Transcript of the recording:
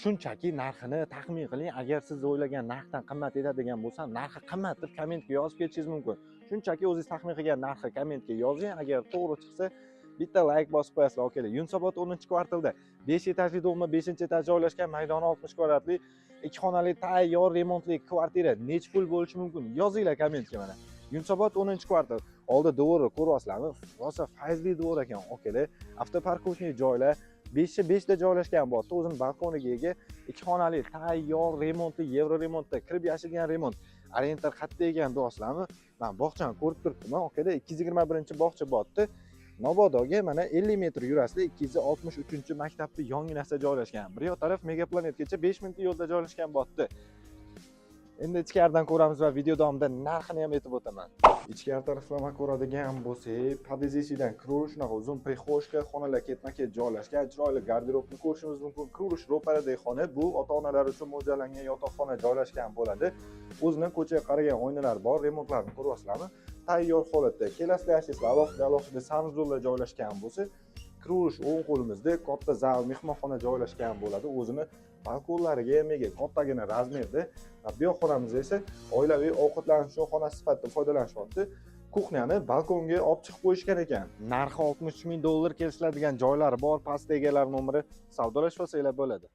shunchaki narxini taxmin qiling. Agar siz o'ylagan narxdan qimmat etadigan bo'lsa, narxi qimmat deb kommentga yozib ketishingiz mumkin. Shunchaki o'zingiz taxmin qilgan narxi kommentga yozing. Agar to'g'ri chiqsa, bitta like bosib qo'yasizlar. Okey. Yunusobod 10-kvartalda 5 etajli doma, 5-etaj joylashgan, maydoni 60 kvadratli, 2 xonali tayyor remontli kvartira necha pul bo'lishi mumkin? Yozinglar kommentga mana. Yunusobod 10-kvartal. Oldi dvorni ko'ryapsizlarmi? Rosa fayzli dvor ekan. Okey. Avtoparkovniy joylar 5/5da joylashgan bo'lsa, o'zining balkoniga ega 2 xonali tayyor remontli, yevro remontda kirib yashagan remont. Orientar qayerda ekan deyapsizlarmi? Men bog'chani ko'rib turibman. Okey, 221-bog'cha botdi. Nobodoga mana 50 metr yurasizlar, 263-maktabning yonginasida joylashgan. Bir yoq taraf Megaplanetgacha 5 minutlik yo'lda joylashgan botdi. Endi ichkaridan ko'ramiz va video davomida narxini ham aytib o'taman. Ichkari taraflama ko'radigan bo'lsak, pod'ezddan kirish, shunaqa uzun prixoshka, xonalar ketma-ket joylashgan, chiroyli garderobni ko'rishimiz mumkin. Kirish ro'paradagi xona bu ota-onalar uchun mo'ljallangan yotoqxona joylashgan bo'ladi. O'zining ko'chaga qaragan oynalar bor, remontlarni ko'ryapsizlarmi? Tayyor holatda. Kelasizlar yashaysizlar, alohida sanuzorlar joylashgan bo'lsa, kirish o'ng qo'limizda katta zal, mehmonxona joylashgan bo'ladi. O'zini balkonlariga ham ega, kattagina razmerda. Bu yoq xonamizda esa oilaviy ovqatlanish xonasi sifatida foydalanishyapti. Kuxnyani balkonga olib chiqib qo'yishgan ekan. Narxi $63,000 kelishiladigan joylari bor. Pastda egalar nomeri savdolashib olsanglar bo'ladi.